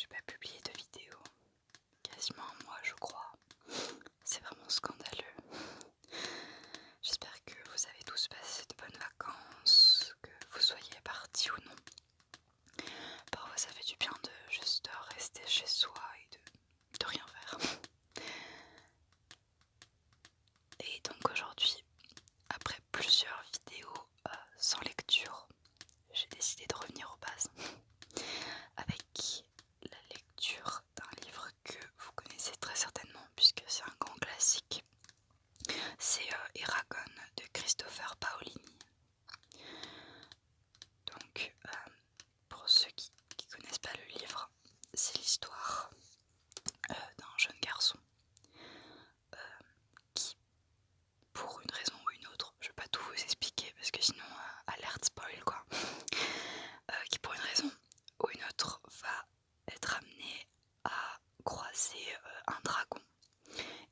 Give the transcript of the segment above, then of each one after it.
j'ai pas publié de vidéo quasiment un mois, je crois. C'est vraiment scandaleux. J'espère que vous avez tous passé de bonnes vacances, que vous soyez partis ou non. Parfois ça fait du bien de juste rester chez soi et de rien faire. Et donc aujourd'hui, après plusieurs vidéos sans lecture, j'ai décidé de revenir aux bases avec la lecture d'un livre que vous connaissez très certainement puisque c'est un grand classique. C'est Eragon de Christopher Paolini. Donc pour ceux qui connaissent pas le livre, c'est l'histoire d'un jeune garçon qui, pour une raison ou une autre, je vais pas tout vous expliquer parce que sinon alerte spoil quoi, qui pour une raison ou une autre va être amené à croiser un dragon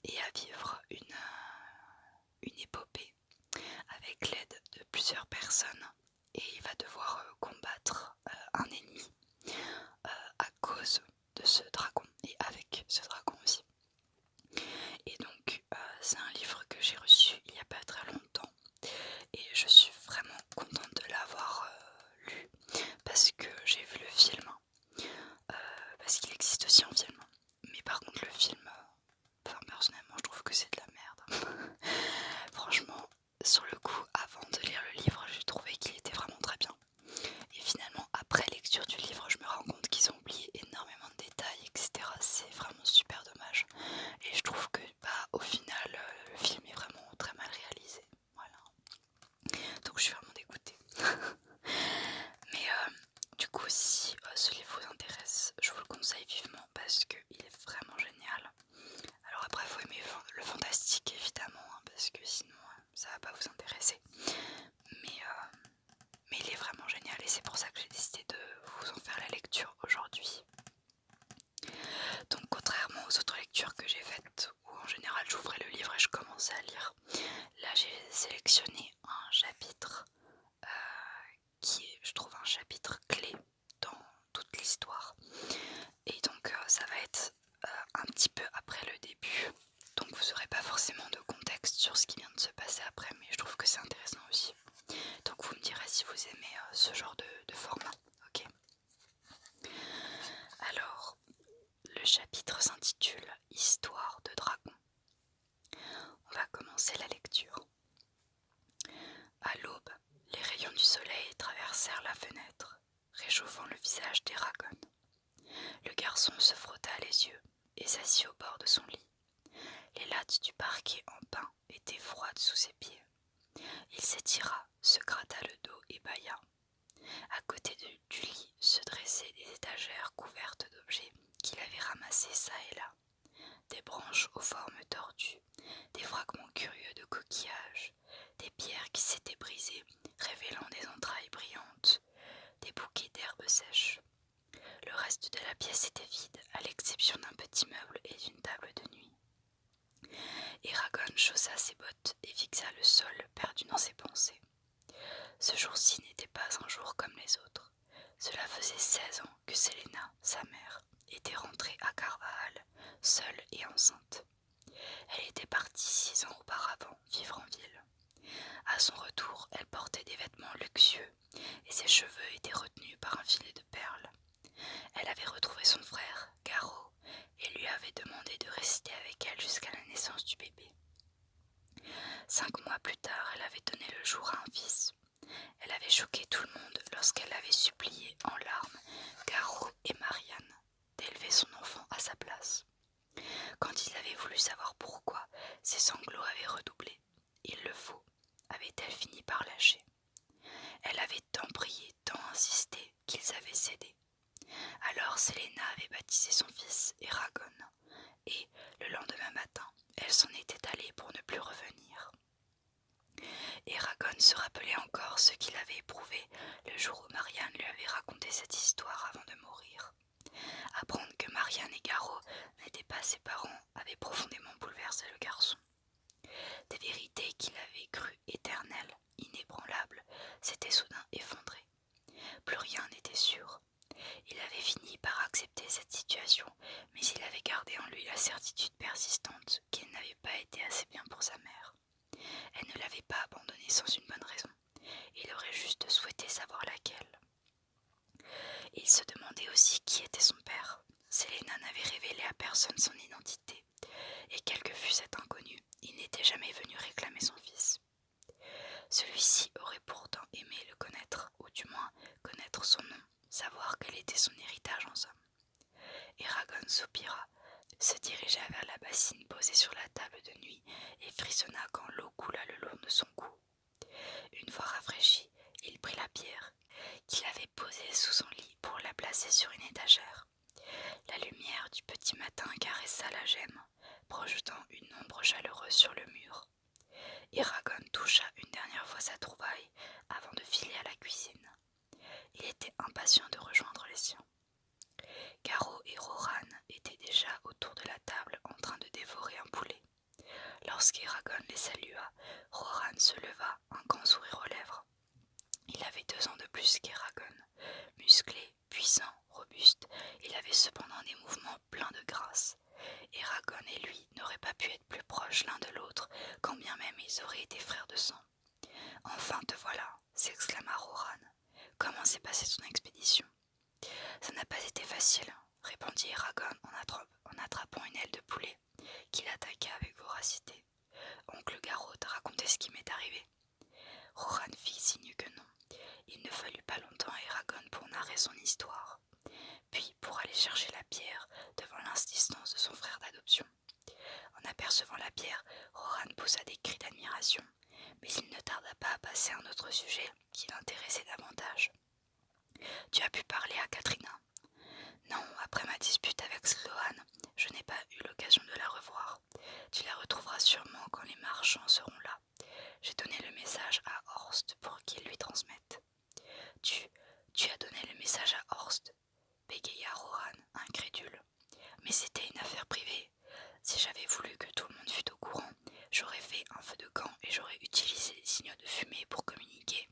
et à vivre une épopée avec l'aide de plusieurs personnes, et il va devoir combattre un ennemi à cause de ce dragon et avec ce dragon aussi. Et donc c'est un livre que j'ai reçu il n'y a pas très longtemps et je suis vraiment contente de l'avoir lu parce que j'ai vu le film, parce qu'il existe aussi en film, mais par contre le film, enfin personnellement je trouve que c'est de la merde. Franchement, sur le coup, avant de lire le livre, j'ai trouvé qu'il était vraiment très bien. Et finalement, après lecture du livre, je me rends compte qu'ils ont oublié énormément de détails, etc. C'est vraiment super dommage. Et je trouve que, au final, le film est vraiment très mal réalisé. Voilà. Donc je suis vraiment dégoûtée. Mais du coup, si ce livre vous intéresse, je vous le conseille vivement parce qu'il est vraiment génial. Alors après, il faut aimer le fantastique évidemment, hein, parce que sinon ça va pas vous intéresser. Mais il est vraiment génial et c'est pour ça que j'ai décidé de vous en faire la lecture aujourd'hui. Donc contrairement aux autres lectures que j'ai faites, où en général j'ouvrais le livre et je commençais à lire, là j'ai sélectionné un chapitre qui est, je trouve, un chapitre clé dans toute l'histoire. Et donc ça va être un petit peu après le début, donc vous n'aurez pas forcément de contexte sur ce qui vient de se passer après, mais je trouve que c'est intéressant aussi. Donc vous me direz si vous aimez ce genre de format, ok. Alors, le chapitre s'intitule Histoire de dragon. On va commencer la lecture. À l'aube, les rayons du soleil traversèrent la fenêtre, réchauffant le visage d'Eragon. Le garçon se frotta les yeux et s'assit au bord de son lit. Les lattes du parquet en pin étaient froides sous ses pieds. Il s'étira, se gratta le dos et bâilla. À côté du lit se dressaient des étagères couvertes d'objets qu'il avait ramassés çà et là. Des branches aux formes tordues, des fragments curieux de coquillages, des pierres qui s'étaient brisées, révélant des entrailles brillantes, des bouquets d'herbes sèches. Le reste de la pièce était vide, à l'exception d'un petit meuble et d'une table de nuit. Eragon chaussa ses bottes et fixa le sol, perdu dans ses pensées. Ce jour-ci n'était pas un jour comme les autres. Cela faisait 16 ans que Selena, sa mère, était rentrée à Carvajal, seule et enceinte. Elle était partie 6 ans auparavant vivre en ville. À son retour, elle portait des vêtements luxueux et ses cheveux étaient retenus par un filet de perles. Elle avait retrouvé son frère, Garo, et lui avait demandé de rester avec elle jusqu'à la naissance du bébé. 5 mois plus tard, elle avait donné le jour à un fils. Elle avait choqué tout le monde lorsqu'elle avait supplié en larmes Garo et Marianne d'élever son enfant à sa place. Quand ils avaient voulu savoir pourquoi, ses sanglots avaient redoublé. Il le faut, avait-elle fini par lâcher. Elle avait tant prié, tant insisté qu'ils avaient cédé. Alors Selena avait baptisé son fils Eragon, et le lendemain matin, elle s'en était allée pour ne plus revenir. Eragon se rappelait encore ce qu'il avait éprouvé le jour où Marianne lui avait raconté cette histoire avant de mourir. Apprendre que Marianne et Garo n'étaient pas ses parents avait profondément bouleversé le garçon. Des vérités qu'il avait crues éternelles, inébranlables, s'étaient soudain effondrées. Plus rien n'était sûr. Il avait fini par accepter cette situation certitude persistante qu'elle n'avait pas été assez bien pour sa mère. Elle ne l'avait pas abandonnée sans une bonne raison. Il aurait juste souhaité savoir laquelle. Il se demandait aussi qui était son père. Selena n'avait révélé à personne son identité, et quel que fût cet inconnu, il n'était jamais venu réclamer son fils. Celui-ci aurait pourtant aimé le connaître, ou du moins connaître son nom, savoir quel était son héritage en somme. Eragon soupira, se dirigea vers la bassine posée sur la table de nuit et frissonna quand l'eau coula le long de son cou. Une fois rafraîchi, il prit la pierre qu'il avait posée sous son lit pour la placer sur une étagère. La lumière du petit matin caressa la gemme, projetant une ombre chaleureuse sur le mur. Eragon toucha une dernière fois sa trouvaille avant de filer à la cuisine. Il était impatient de rejoindre les siens. Garou et Rohan étaient déjà autour de la table en train de dévorer un poulet. Lorsqu'Eragon les salua, Rohan se leva, un grand sourire aux lèvres. Il avait 2 ans de plus qu'Eragon. Musclé, puissant, robuste, il avait cependant des mouvements pleins de grâce. Eragon et lui n'auraient pas pu être plus proches l'un de l'autre, quand bien même ils auraient été frères de sang. « Enfin te voilà !» s'exclama Rohan. « Comment s'est passée ton expédition ?»« Ça n'a pas été facile, » répondit Eragon en attrapant une aile de poulet, qu'il attaqua avec voracité. « Oncle Garou t'a raconté ce qui m'est arrivé ?» Rohan fit signe que non. Il ne fallut pas longtemps à Eragon pour narrer son histoire, puis pour aller chercher la pierre devant l'insistance de son frère d'adoption. En apercevant la pierre, Rohan poussa des cris d'admiration, mais il ne tarda pas à passer à un autre sujet qui l'intéressait davantage. « Tu as pu parler à Katrina ?»« Non, après ma dispute avec Sloan, je n'ai pas eu l'occasion de la revoir. Tu la retrouveras sûrement quand les marchands seront là. J'ai donné le message à Horst pour qu'il lui transmette. »« Tu as donné le message à Horst ?» bégaya Rohan, incrédule. « Mais c'était une affaire privée. Si j'avais voulu que tout le monde fût au courant, j'aurais fait un feu de camp et j'aurais utilisé des signaux de fumée pour communiquer.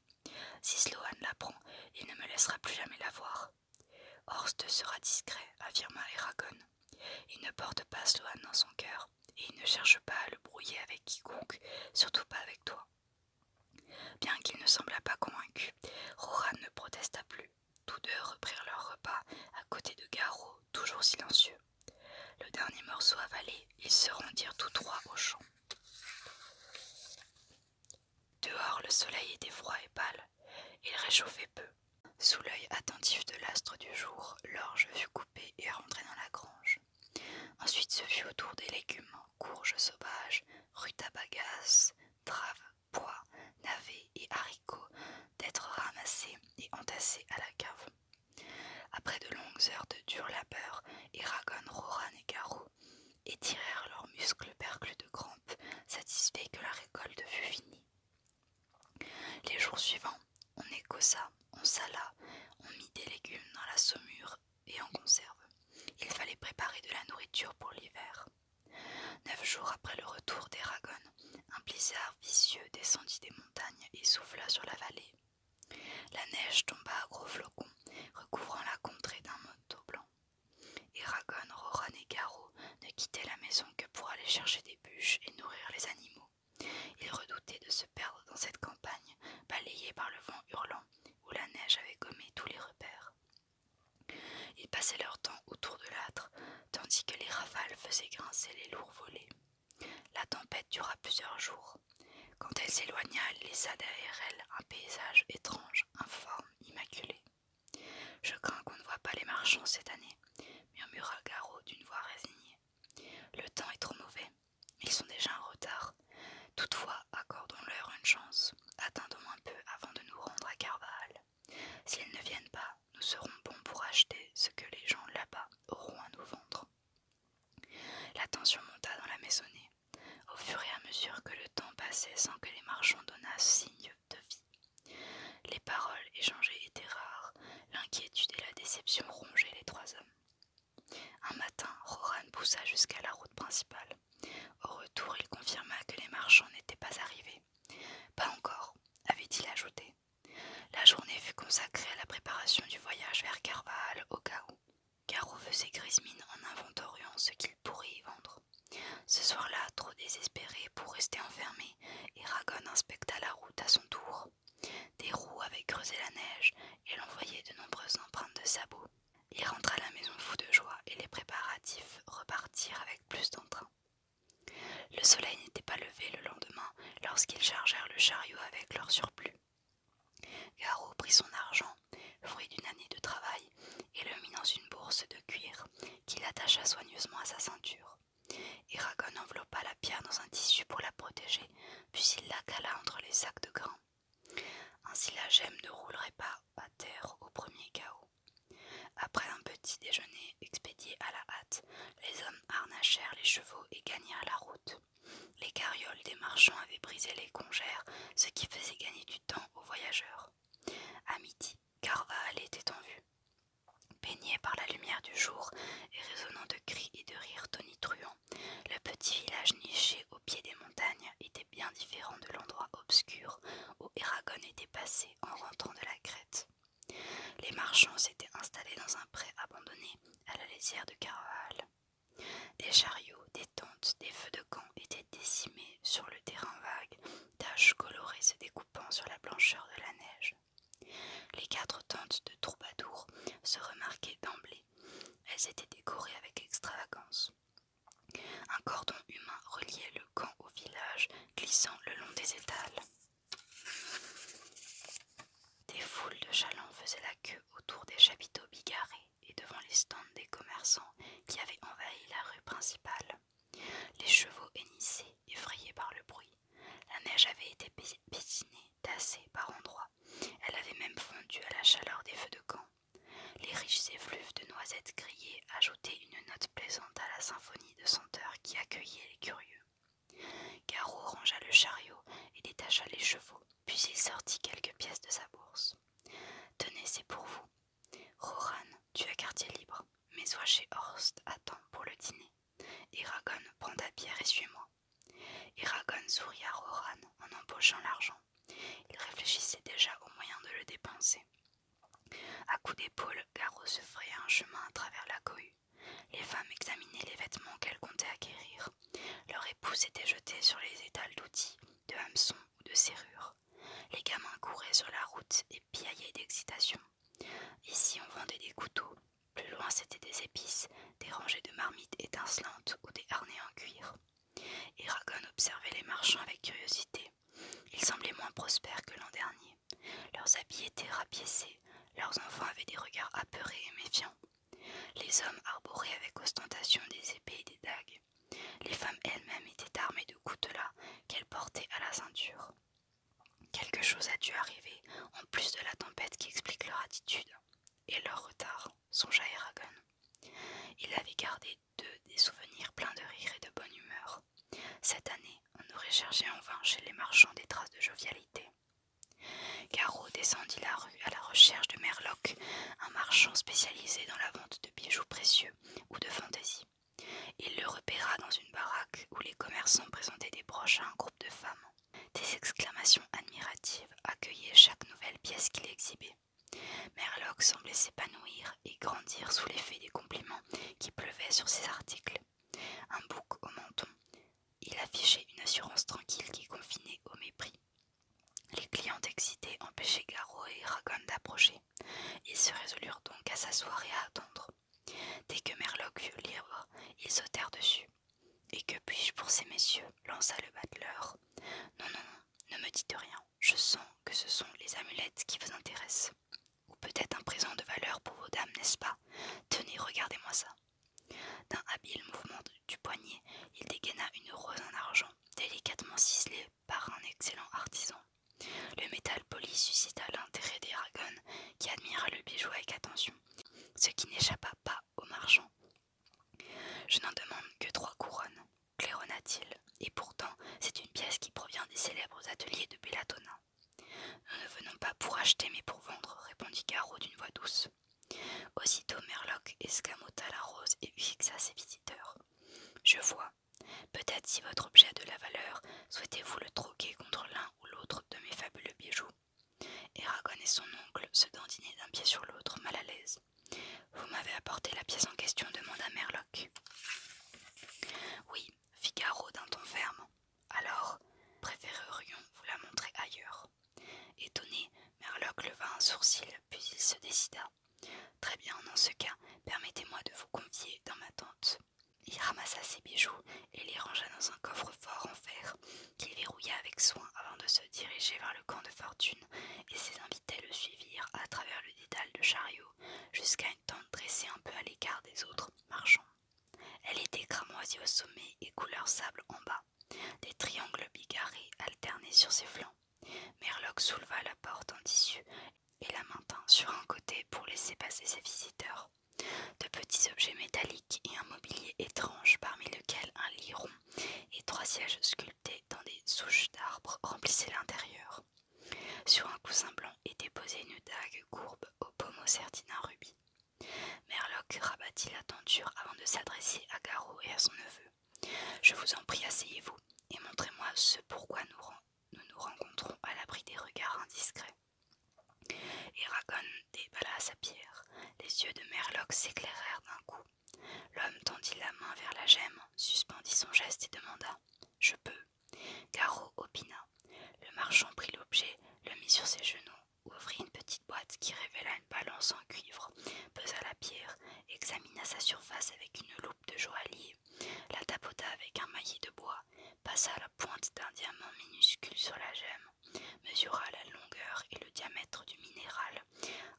Si Sloan l'apprend, il ne me laissera plus jamais la voir. »« Horst sera discret, » affirma Eragon. « Il ne porte pas Sloan dans son cœur, et il ne cherche pas à le brouiller avec quiconque, surtout pas avec toi. » Bien qu'il ne semblât pas convaincu, Rohan ne protesta plus. Tous deux reprirent leur repas à côté de Garou, toujours silencieux. Le dernier morceau avalé, ils se rendirent tous trois au champ. Dehors, le soleil était froid et pâle. Il réchauffait peu. Sous l'œil attentif de l'astre du jour, l'orge fut coupée et rentrée dans la grange. Ensuite se fut au tour des légumes, courges sauvages, rutabagas, draves, pois, navets et haricots, d'être ramassés et entassés à la cave. Après de longues heures de dur labeur, Eragon, Rohan et Garou étirèrent leurs muscles perclus de crampes, satisfaits que la récolte fût finie. Les jours suivants, on écossa, on sala, on mit des légumes dans la saumure et en conserve. Il fallait préparer de la nourriture pour l'hiver. 9 jours après le retour d'Eragon, un blizzard vicieux descendit des montagnes et souffla sur la vallée. La neige tomba à gros flocons, recouvrant la contrée d'un manteau blanc. Eragon, Rohan et Garou ne quittaient la maison que pour aller chercher des bûches et nourrir les animaux. Ils redoutaient de se perdre dans cette campagne, balayée par le vent hurlant, où la neige avait gommé tous les repères. Ils passaient leur temps autour de l'âtre, tandis que les rafales faisaient grincer les lourds volets. La tempête dura plusieurs jours. Quand elle s'éloigna, elle laissa derrière elle un paysage étrange, informe, immaculé. « Je crains qu'on ne voit pas les marchands cette année, » murmura Garou d'une voix résignée. « Le temps est trop mauvais. Ils sont déjà en retard. Toutefois, accordons-leur une chance. Attendons un peu avant de nous rendre à Carval. S'ils ne viennent pas, nous serons bons pour acheter ce que les gens là-bas auront à nous vendre. » La tension monta dans la maisonnée, au fur et à mesure que le temps passait sans que les marchands donnassent signe de vie. Les paroles échangées étaient rares, l'inquiétude et la déception rongeaient les 3 hommes. Un matin, Rohan poussa jusqu'à la route principale. Au retour, il confirma que les marchands n'étaient pas arrivés. « Pas encore », avait-il ajouté. La journée fut consacrée à la préparation du voyage vers Carval au cas où. Garou faisait grise mine en inventoriant ce qu'il pourrait y vendre. désespéré pour rester enfermé, Eragon inspecta la route à son tour. Des roues avaient creusé la neige et l'on voyait de nombreuses empreintes de sabots. Il rentra à la maison fou de joie et les préparatifs repartirent avec plus d'entrain. Le soleil n'était pas levé le lendemain lorsqu'ils chargèrent le chariot avec leur surplus. Garrot prit son argent, fruit d'une année de travail, et le mit dans une bourse de cuir qu'il attacha soigneusement à sa ceinture. Eragon enveloppa la pierre dans un tissu pour la protéger, puis il la cala entre les sacs de grains. Ainsi la gemme ne roulerait pas à terre au premier chaos. Après un petit déjeuner expédié à la hâte, les hommes harnachèrent les chevaux et gagnèrent la route. Les carrioles des marchands avaient brisé les congères, ce qui faisait gagner du temps aux voyageurs. À midi, Carval était en vue. Baigné par la lumière du jour et résonnant de cris et de rires tonitruants, le petit village niché au pied des montagnes était bien différent de l'endroit obscur où Eragon était passé en rentrant de la crête. Les marchands s'étaient installés dans un pré abandonné à la lisière de Carval. Des chariots, des tentes, des feux de camp étaient décimés sur le terrain vague, taches colorées se découpant sur la blancheur de la neige. Les 4 tentes de troubadours se remarquaient d'emblée. Elles étaient décorées avec extravagance. Un cordon humain reliait le camp au village, glissant le long des étals. Des foules de chalands faisaient la queue autour des chapiteaux bigarrés et devant les stands des commerçants qui avaient envahi la rue principale. Les chevaux hennissaient, effrayés par le bruit. La neige avait été pétinée, tassée par endroits. Elle avait même fondu à la chaleur des feux de camp. Les riches effluves de noisettes grillées ajoutaient une note plaisante à la symphonie de senteurs qui accueillait les curieux. Garrot rangea le chariot et détacha les chevaux, puis il sortit quelques pièces de sa bourse. « Tenez, c'est pour vous. Roran, tu as quartier libre, mais sois chez Horst à temps pour le dîner. Eragon, prends ta pierre et suis-moi. » Eragon sourit à Roran en empochant l'argent. Il réfléchissait déjà au moyen de le dépenser. À coups d'épaule, Garrot se fraya un chemin à travers la cohue. Les femmes examinaient les vêtements qu'elles comptaient acquérir. Leurs époux s'étaient jetés sur les étals d'outils, de hameçons ou de serrures. Les gamins couraient sur la route et piaillaient d'excitation. Ici, on vendait des couteaux. Plus loin, c'étaient des épices, des rangées de marmites étincelantes ou des harnais en cuir. Eragon observait les marchands avec curiosité. Ils semblaient moins prospères que l'an dernier. Leurs habits étaient rapiécés, leurs enfants avaient des regards apeurés et méfiants. Les hommes arboraient avec ostentation des épées et des dagues. Les femmes elles-mêmes étaient armées de coutelas qu'elles portaient à la ceinture. Quelque chose a dû arriver, en plus de la tempête qui explique leur attitude et leur retard, songea Eragon. Il avait gardé d'eux des souvenirs pleins de rire et de bonne humeur. Cette année, on aurait cherché en vain chez les marchands des traces de jovialité. Garrot descendit la rue à la recherche de Merloc, un marchand spécialisé dans la vente de bijoux précieux ou de fantaisie. Il le repéra dans une baraque où les commerçants présentaient des broches à un groupe de femmes. Des exclamations admiratives accueillaient chaque nouvelle pièce qu'il exhibait. Merloc semblait s'épanouir et grandir sous l'effet des compliments qui pleuvaient sur ses articles. Un bouc au menton, il affichait une assurance tranquille qui confinait au mépris. Les clientes excitées empêchaient Garrot et Eragon d'approcher. Ils se résolurent donc à s'asseoir et à attendre. Dès que Merloc fut libre, ils sautèrent dessus. « Et que puis-je pour ces messieurs ?» lança le bateleur. « Non, ne me dites rien. Je sens que ce sont les amulettes qui vous intéressent. Ou peut-être un présent de valeur pour vos dames, n'est-ce pas? Tenez, regardez-moi ça. » D'un habile mouvement du poignet, il dégaina une rose en argent, délicatement ciselée par un excellent artisan. Le métal poli suscita l'intérêt d'Eragon, qui admira le bijou avec attention, ce qui n'échappa pas au marchand. « Je n'en demande que 3 couronnes, claironna-t-il, et pourtant c'est une pièce qui provient des célèbres ateliers de Bellatona. »« Nous ne venons pas pour acheter mais pour vendre, » répondit Garrot d'une voix douce. Aussitôt Merloc escamota la rose et fixa ses visiteurs. « Je vois. Peut-être si votre objet a de la valeur, souhaitez-vous le troquer contre l'un ou l'autre de mes fabuleux bijoux. » Eragon et son oncle se dandinaient d'un pied sur l'autre, mal à l'aise. « Vous m'avez apporté la pièce en question » demanda Merloc. « Oui, fit Garrot d'un ton ferme. arrondi au sommet et couleur sable en bas. Des triangles bigarrés alternaient sur ses flancs. Merlock souleva la porte en tissu et la maintint sur un côté pour laisser passer ses visiteurs. De petits objets métalliques et un mobilier étrange parmi lesquels un lit rond et 3 sièges sculptés dans des souches d'arbres remplissaient l'intérieur. Sur un coussin blanc était posée une dague courbe au pommeau serti d'un rubis. Merlock rabattit la tenture avant de s'adresser à Garrot et à son neveu. « Je vous en prie, asseyez-vous et montrez-moi ce pourquoi nous nous rencontrons à l'abri des regards indiscrets. » Eragon déballa sa pierre. Les yeux de Merlock s'éclairèrent d'un coup. L'homme tendit la main vers la gemme, suspendit son geste et demanda « Je peux ?» Garrot opina. Le marchand prit l'objet, le mit sur ses genoux, ouvrit une petite boîte qui révéla une balance en cuivre, pesa la pierre, examina sa surface avec une loupe de joaillier, la tapota avec un maillet de bois, passa la pointe d'un diamant minuscule sur la gemme, mesura la longueur et le diamètre du minéral,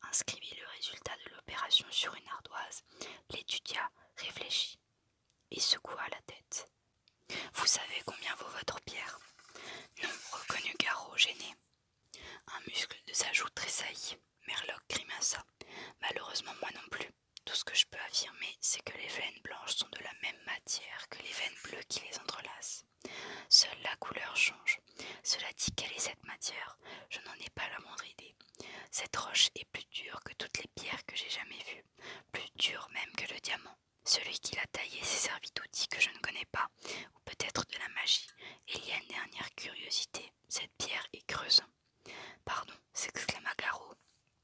inscrivit le résultat de l'opération sur une ardoise, l'étudia, réfléchit et secoua la tête. « Vous savez combien vaut votre pierre ?» « Non, reconnut Garrot gêné. Un muscle de sa joue tressaillit. Merlock grimaça. « Malheureusement, moi non plus. Tout ce que je peux affirmer, c'est que les veines blanches sont de la même matière que les veines bleues qui les entrelacent. Seule la couleur change. Cela dit, quelle est cette matière? Je n'en ai pas la moindre idée. Cette roche est plus dure que toutes les pierres que j'ai jamais vues, plus dure même que le diamant. Celui qui l'a taillée s'est servi d'outils que je ne connais pas, ou peut-être de la magie. Et il y a une dernière curiosité, cette pierre est creuse. »« Pardon, » s'exclama Garrot.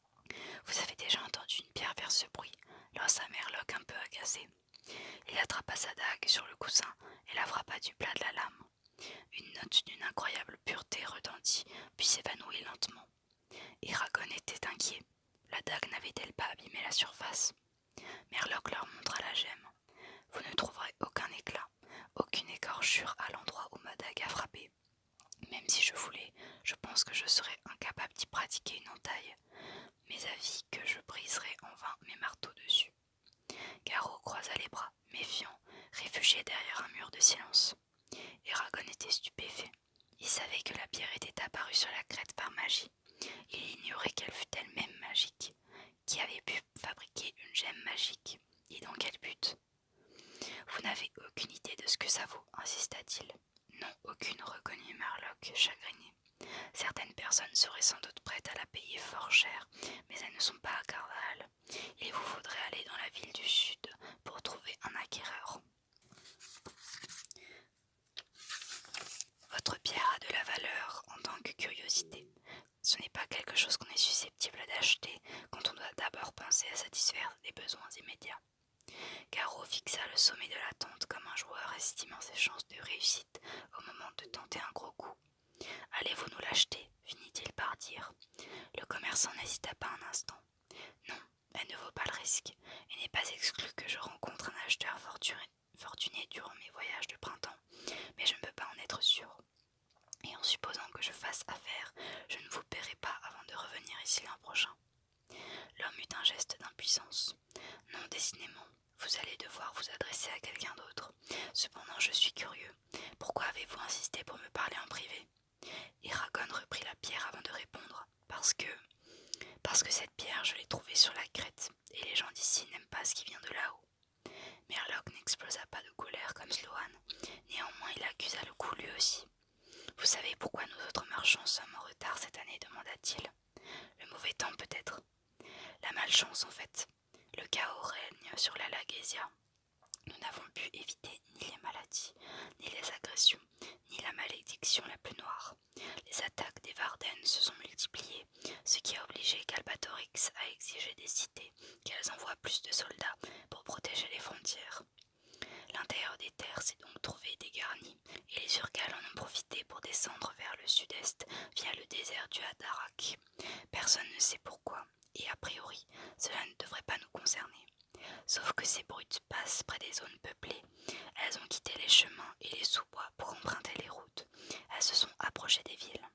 « Vous avez déjà entendu une pierre faire ce bruit ?» lança Merlock un peu agacé. Il attrapa sa dague sur le coussin et la frappa du plat de la lame. Une note d'une incroyable pureté retentit, puis s'évanouit lentement. Eragon était inquiet. La dague n'avait-elle pas abîmé la surface? Merlock leur montra la gemme. « Vous ne trouverez aucun éclat, aucune écorchure à l'endroit où ma dague a frappé. Même si je voulais, je pense que je serais incapable d'y pratiquer une entaille. Mais avis que je briserai en vain mes marteaux dessus. » Garrot croisa les bras, méfiant, réfugié derrière un mur de silence. Eragon était stupéfait. Il savait que la pierre était apparue sur la crête par magie. Il ignorait qu'elle fût elle-même magique. Qui avait pu fabriquer une gemme magique? Et dans quel but? « Vous n'avez aucune idée de ce que ça vaut, insista-t-il. « Non, aucune, reconnut Merlock, chagriné. Certaines personnes seraient sans doute prêtes à la payer fort cher, mais elles ne sont pas à Carval. Il vous faudrait aller dans la ville du Sud pour trouver un acquéreur. Votre pierre a de la valeur en tant que curiosité. Ce n'est pas quelque chose qu'on est susceptible d'acheter quand on doit d'abord penser à satisfaire des besoins immédiats. » Garrot fixa le sommet de la tente comme un joueur estimant ses chances de réussite au moment de tenter un gros coup. « Allez-vous nous l'acheter ?» finit-il par dire. Le commerçant n'hésita pas un instant. « Non, elle ne vaut pas le risque. Il n'est pas exclu que je rencontre un acheteur fortuné durant mes voyages de printemps, mais je ne peux pas en être sûr. Et en supposant que je fasse affaire, je ne vous paierai pas avant de revenir ici l'an prochain. » L'homme eut un geste d'impuissance. « Non, décidément. Vous allez devoir vous adresser à quelqu'un d'autre. Cependant, je suis curieux. Pourquoi avez-vous insisté pour me parler en privé ?» Eragon reprit la pierre avant de répondre. « Parce que cette pierre, je l'ai trouvée sur la crête, et les gens d'ici n'aiment pas ce qui vient de là-haut. » Merlock n'explosa pas de colère comme Sloan. Néanmoins, il accusa le coup lui aussi. « Vous savez pourquoi nous autres marchands sommes en retard cette année ?» demanda-t-il. « Le mauvais temps, peut-être. La malchance, en fait. Le chaos règne sur la Lagésia. Nous n'avons pu éviter ni les maladies, ni les agressions, ni la malédiction la plus noire. Les attaques des Varden se sont multipliées, ce qui a obligé Galbatorix à exiger des cités qu'elles envoient plus de soldats pour protéger les frontières. L'intérieur des terres s'est donc trouvé dégarni, et les Urgals en ont profité pour descendre vers le sud-est via le désert du Hadarach. Personne ne sait pourquoi, et a priori, cela ne devrait pas nous concerner. Sauf que ces brutes passent près des zones peuplées. Elles ont quitté les chemins et les sous-bois pour emprunter les routes. Elles se sont approchées des villes.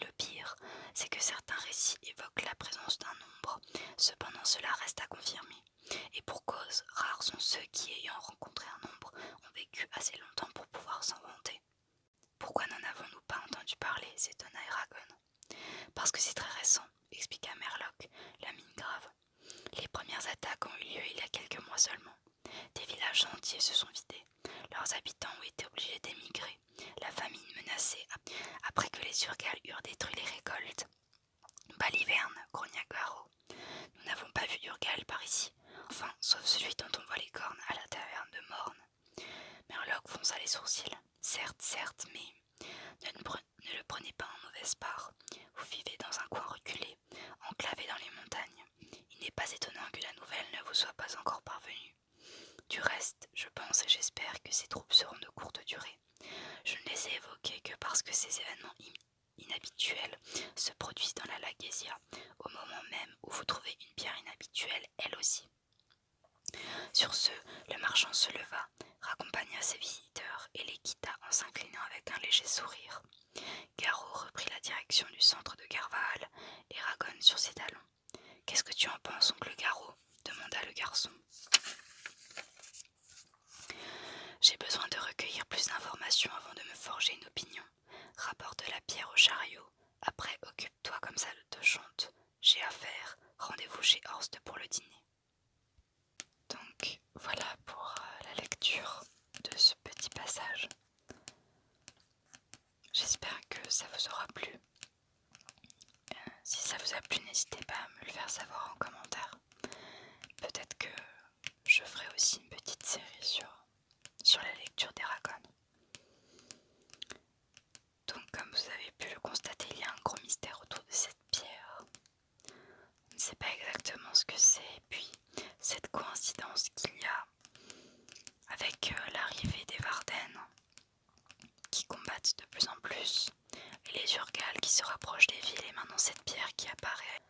Le pire, c'est que certains récits évoquent la présence d'un nombre. Cependant, cela reste à confirmer. Et pour cause, rares sont ceux qui, ayant rencontré un nombre, ont vécu assez longtemps pour pouvoir s'en vanter. Pourquoi n'en avons-nous pas entendu parler s'étonna Eragon. Parce que c'est très récent, expliqua Merlock, la mine grave. Les premières attaques ont eu lieu il y a quelques mois seulement. Des villages entiers se sont vidés. Leurs habitants ont été obligés d'émigrer. La famine menaçait après que les Urgals eurent détruit les récoltes. Baliverne, grogna Garrot. Nous n'avons pas vu d'Urgal par ici. Enfin, sauf celui dont on voit les cornes à la taverne de Morne. Merlock fronça les sourcils. Certes, mais ne le prenez pas en mauvaise part. Vous vivez dans un coin reculé, enclavé dans les montagnes. Il n'est pas étonnant que la nouvelle ne vous soit pas encore parvenue. Du reste, je pense et j'espère que ces troupes seront de courte durée. Je ne les ai évoquées que parce que ces événements inhabituels se produisent dans la Lagésia, au moment même où vous trouvez une pierre inhabituelle, elle aussi. Sur ce, le marchand se leva, raccompagna ses visiteurs et les quitta en s'inclinant avec un léger sourire. Garrot reprit la direction du centre de Garval et Eragon sur ses talons. « Qu'est-ce que tu en penses, oncle Garrot ?» demanda le garçon. « J'ai besoin de recueillir plus d'informations avant de me forger une opinion. Rapporte la pierre au chariot. Après, occupe-toi comme ça de chante. J'ai affaire. Rendez-vous chez Horst pour le dîner. » Donc voilà pour la lecture de ce petit passage. J'espère que ça vous aura plu. Si ça vous a plu, n'hésitez pas à me le faire savoir en commentaire. Peut-être que je ferai aussi une petite série sur la lecture d'Eragon. Donc comme vous avez pu le constater, il y a un gros mystère autour de cette pierre. On ne sait pas exactement ce que c'est, et puis cette coïncidence qu'il y a avec l'arrivée des Varden qui combattent de plus en plus, et les Urgals qui se rapprochent des villes, et maintenant cette pierre qui apparaît